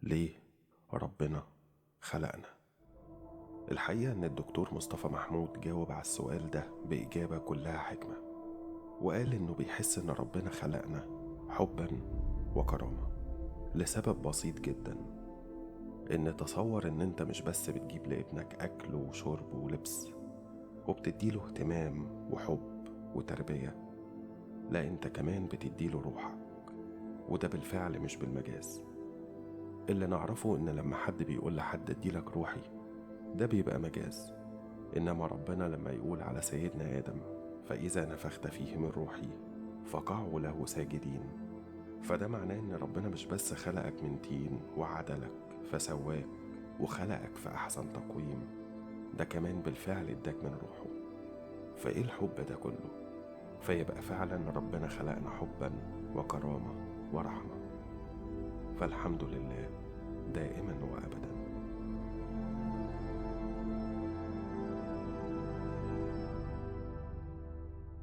ليه ربنا خلقنا؟ الحقيقة إن الدكتور مصطفى محمود جاوب على السؤال ده بإجابة كلها حكمة، وقال إنه بيحس إن ربنا خلقنا حبا وكرامة لسبب بسيط جدا. إن تصور إن أنت مش بس بتجيب لابنك أكل وشرب ولبس وبتديله اهتمام وحب وتربية، لا أنت كمان بتديله روحك، وده بالفعل مش بالمجاز. اللي نعرفه إن لما حد بيقول لحد اديلك روحي ده بيبقى مجاز، إنما ربنا لما يقول على سيدنا آدم فإذا نفخت فيه من روحي فقعوا له ساجدين، فده معناه إن ربنا مش بس خلقك من طين وعدلك فسواك وخلقك في أحسن تقويم، ده كمان بالفعل اداك من روحه. فإيه الحب ده كله؟ فيبقى فعلا ربنا خلقنا حبا وكرامة ورحمة، فالحمد لله دائما وأبدا.